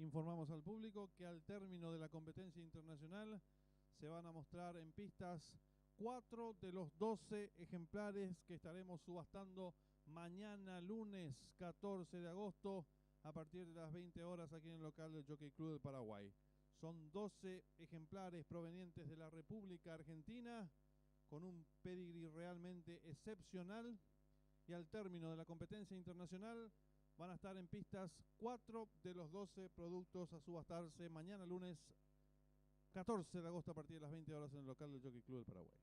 Informamos al público que al término de la competencia internacional se van a mostrar en pistas 4 de los 12 ejemplares que estaremos subastando mañana lunes 14 de agosto a partir de las 20 horas aquí en el local del Jockey Club del Paraguay. Son 12 ejemplares provenientes de la República Argentina con un pedigrí realmente excepcional, y al término de la competencia internacional van a estar en pistas 4 de los 12 productos a subastarse mañana lunes 14 de agosto a partir de las 20 horas en el local del Jockey Club del Paraguay.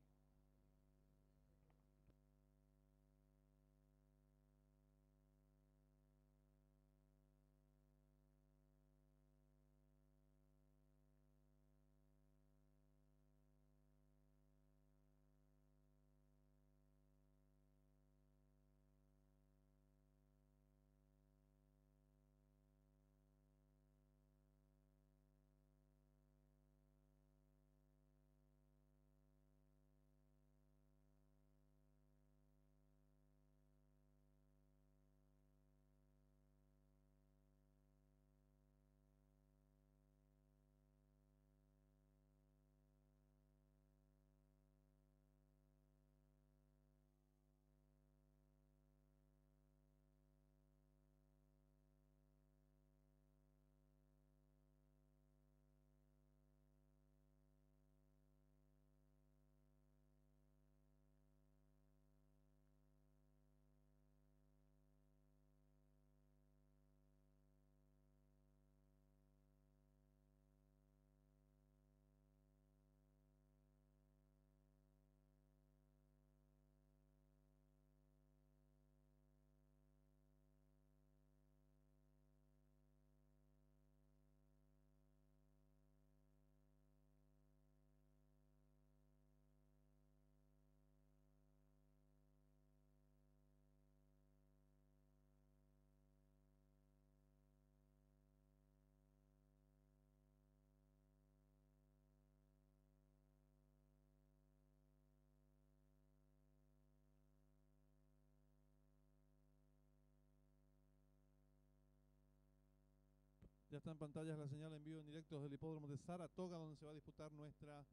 Ya está en pantallas la señal en vivo en directo del hipódromo de Saratoga, donde se va a disputar nuestra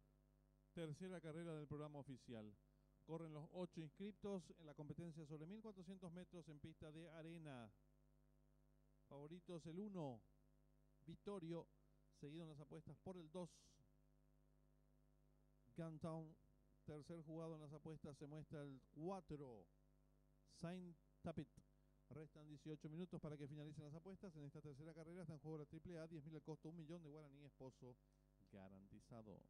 tercera carrera del programa oficial. Corren los 8 inscriptos en la competencia sobre 1400 metros en pista de arena. Favoritos el 1, Vittorio, seguido en las apuestas por el 2, Guntown. Tercer jugado en las apuestas se muestra el 4, Saint Tapit. Restan 18 minutos para que finalicen las apuestas. En esta tercera carrera está en juego la AAA, 10.000 el costo, 1 millón de guaraní, esposo garantizado.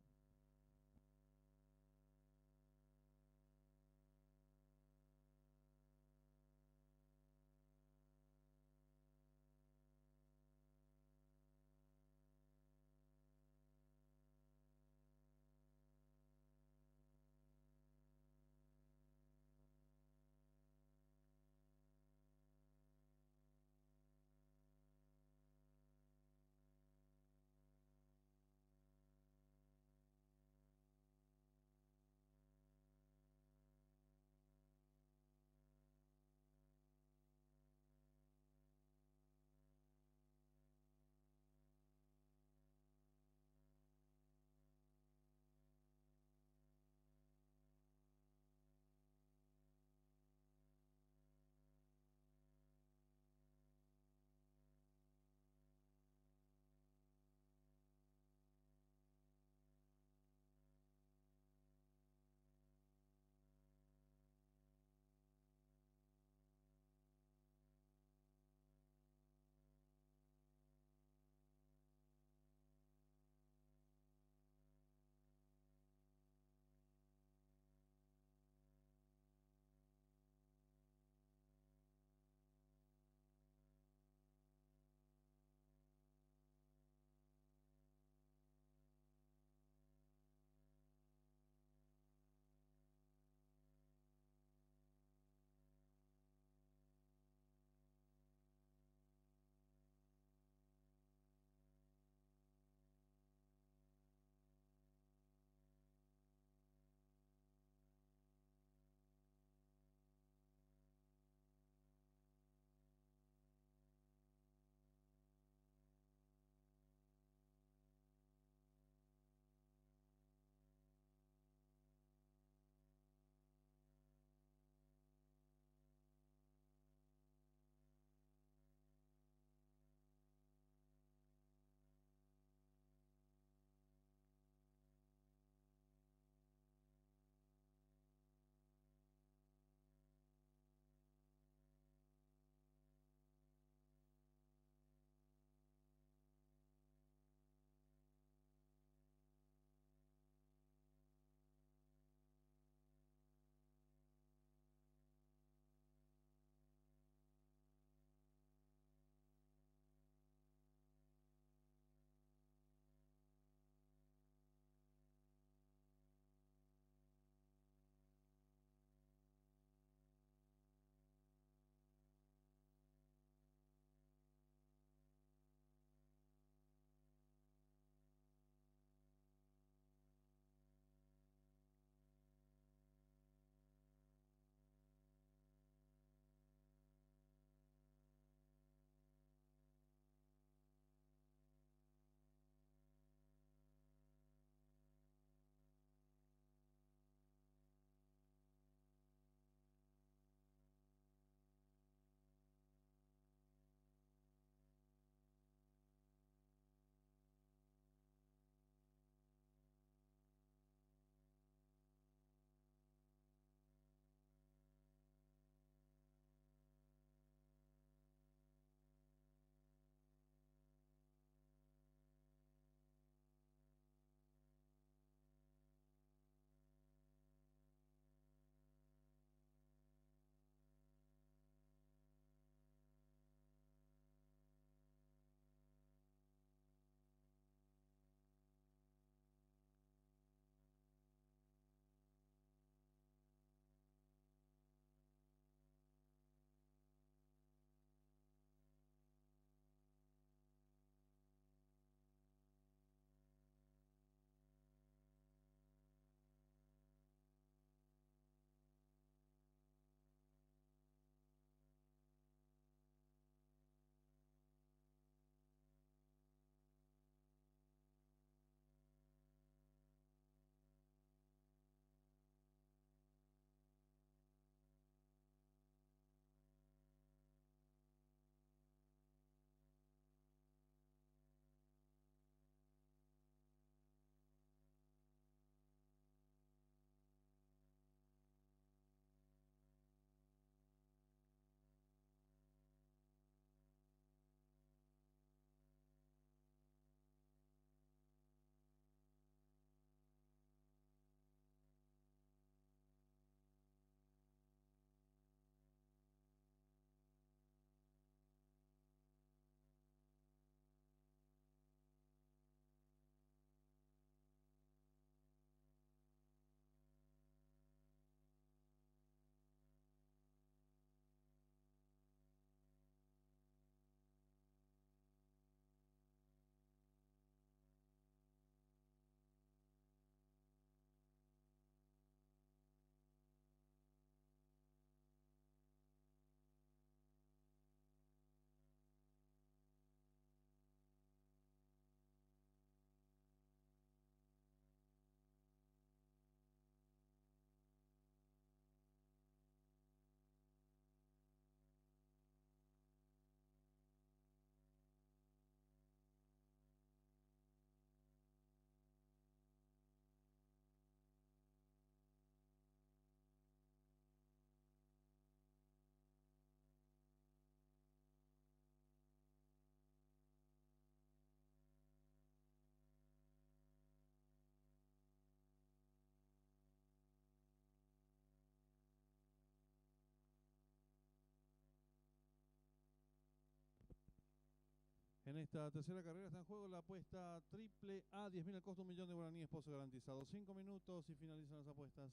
En esta tercera carrera está en juego la apuesta triple A, 10.000 al costo, 1.000.000 de guaraníes, pozo garantizado. 5 minutos y finalizan las apuestas.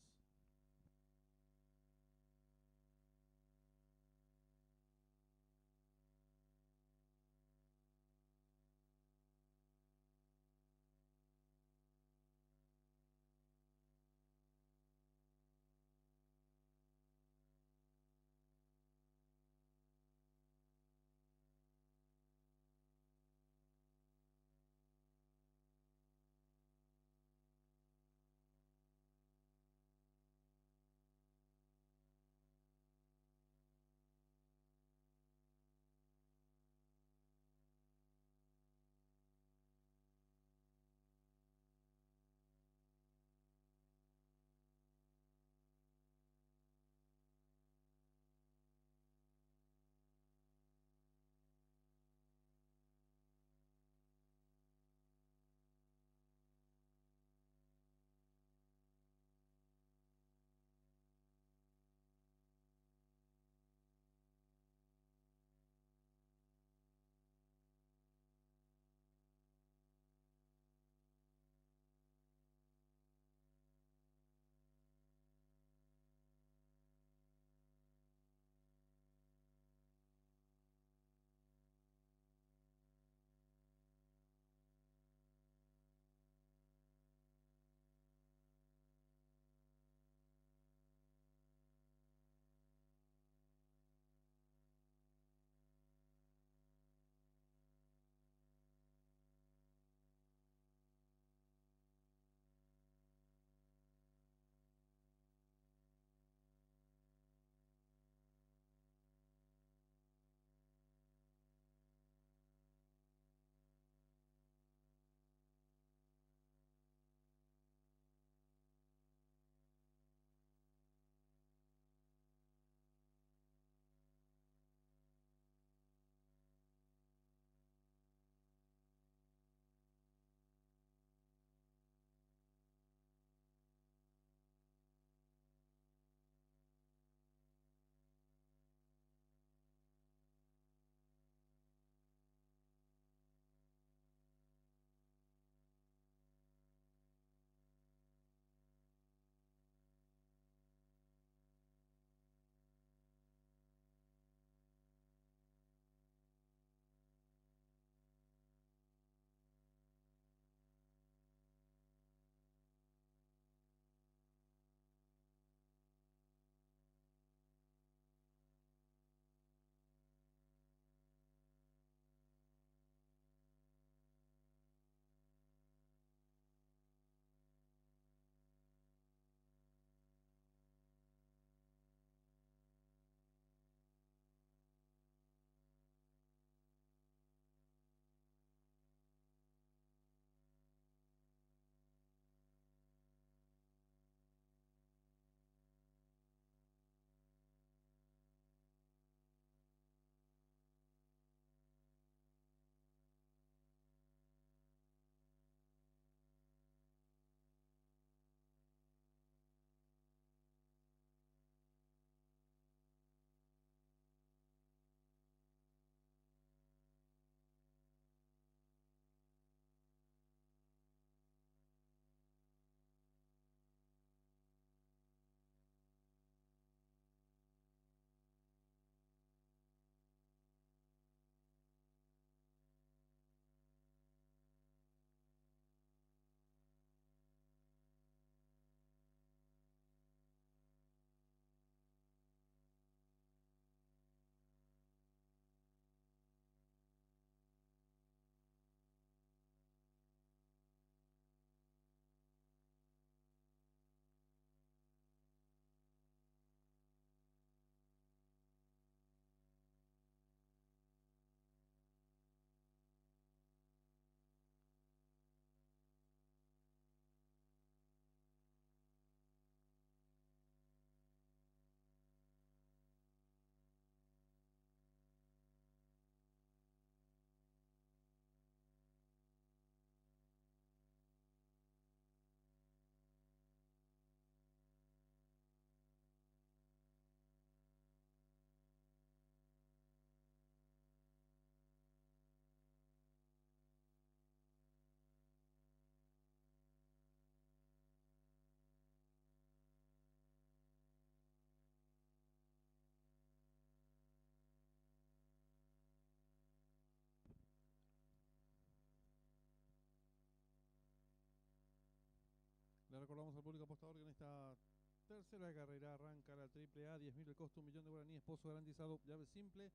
Le recordamos al público apostador que en esta tercera carrera arranca la triple A, 10.000 el costo, 1.000.000 de guaraníes, pozo garantizado, llave simple,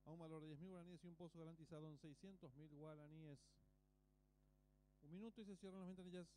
a un valor de 10.000 guaraníes y un pozo garantizado en 600.000 guaraníes. Un minuto y se cierran las ventanillas.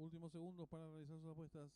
Últimos segundos para realizar sus apuestas.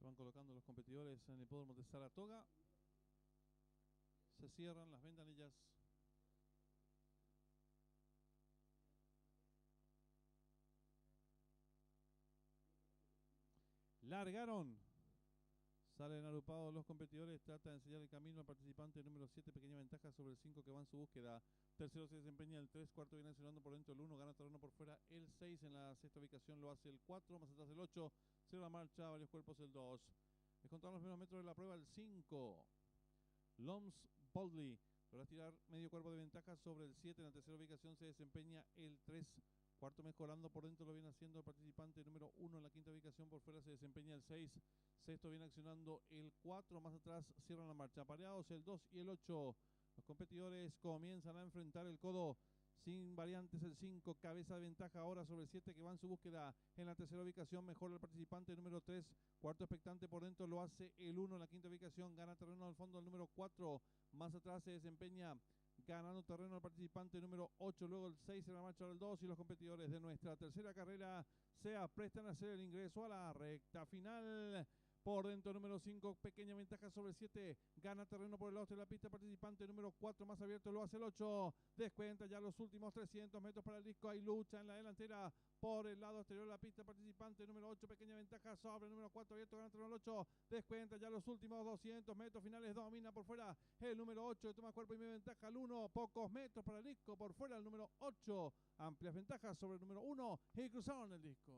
Se van colocando los competidores en el hipódromo de Saratoga. Se cierran las ventanillas. Largaron. Salen agrupados los competidores. Trata de enseñar el camino al participante número 7. Pequeña ventaja sobre el 5 que va en su búsqueda. Tercero se desempeña el 3. Cuarto viene accionando por dentro el 1. Gana terreno por fuera el 6. En la sexta ubicación lo hace el 4. Más atrás el 8. Cierra la marcha. Varios cuerpos el 2. Descontaron los primeros metros de la prueba el 5. Loms Boldly logra tirar medio cuerpo de ventaja sobre el 7. En la tercera ubicación se desempeña el 3. Cuarto mejorando por dentro lo viene haciendo el participante número 1. En la quinta ubicación por fuera se desempeña el 6. Sexto viene accionando el 4. Más atrás cierran la marcha. Apareados el 2 y el 8. Los competidores comienzan a enfrentar el codo. Sin variantes el 5. Cabeza de ventaja ahora sobre el 7 que va en su búsqueda. En la tercera ubicación mejora el participante número 3. Cuarto expectante por dentro lo hace el 1. En la quinta ubicación gana terreno al fondo el número 4. Más atrás se desempeña ganando terreno al participante número 8, luego el 6 en la marcha del 2 y los competidores de nuestra tercera carrera se aprestan a hacer el ingreso a la recta final. Por dentro número 5, pequeña ventaja sobre el 7, gana terreno por el lado de la pista, participante número 4 más abierto lo hace el 8, descuenta ya los últimos 300 metros para el disco, hay lucha en la delantera por el lado exterior de la pista, participante número 8, pequeña ventaja sobre el número 4 abierto, gana terreno el 8, descuenta ya los últimos 200 metros finales, domina por fuera el número 8, toma cuerpo y media ventaja al 1, pocos metros para el disco, por fuera el número 8, amplias ventajas sobre el número 1 y cruzaron el disco.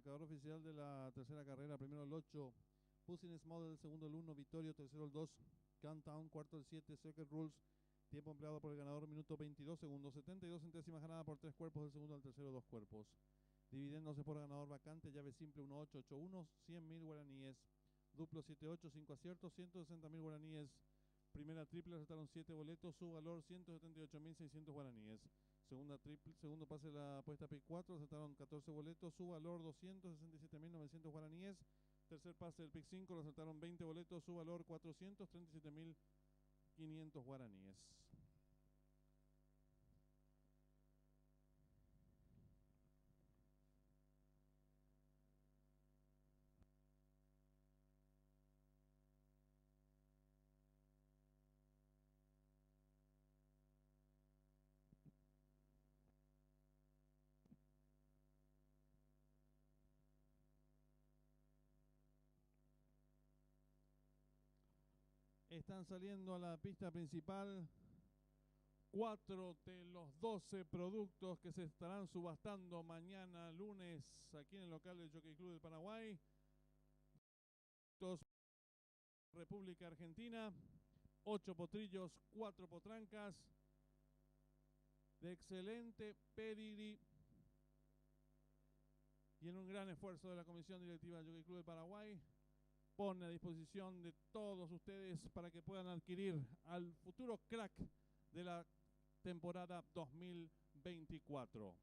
marcador oficial de la tercera carrera, primero el 8, Pussiness Model, segundo el 1, Vittorio, tercero el 2, Countdown, cuarto el 7, Circuit Rules, tiempo empleado por el ganador, minuto 22 segundos, 72 centésimas ganada por 3 cuerpos, del segundo al tercero 2 cuerpos. Dividiéndose por ganador vacante, llave simple 1881, 100.000 guaraníes, duplo 78, 5 aciertos, 160.000 guaraníes. Primera triple acertaron 7 boletos, su valor 178.600 guaraníes. Segunda triple, segundo pase de la apuesta P4, acertaron 14 boletos, su valor 267.900 guaraníes. Tercer pase del PIC 5, lo acertaron 20 boletos, su valor 437.500 guaraníes. Están saliendo a la pista principal 4 de los 12 productos que se estarán subastando mañana lunes aquí en el local del Jockey Club del Paraguay. República Argentina, 8 potrillos, 4 potrancas de excelente pedigrí, y en un gran esfuerzo de la Comisión Directiva del Jockey Club del Paraguay pone a disposición de todos ustedes para que puedan adquirir al futuro crack de la temporada 2024.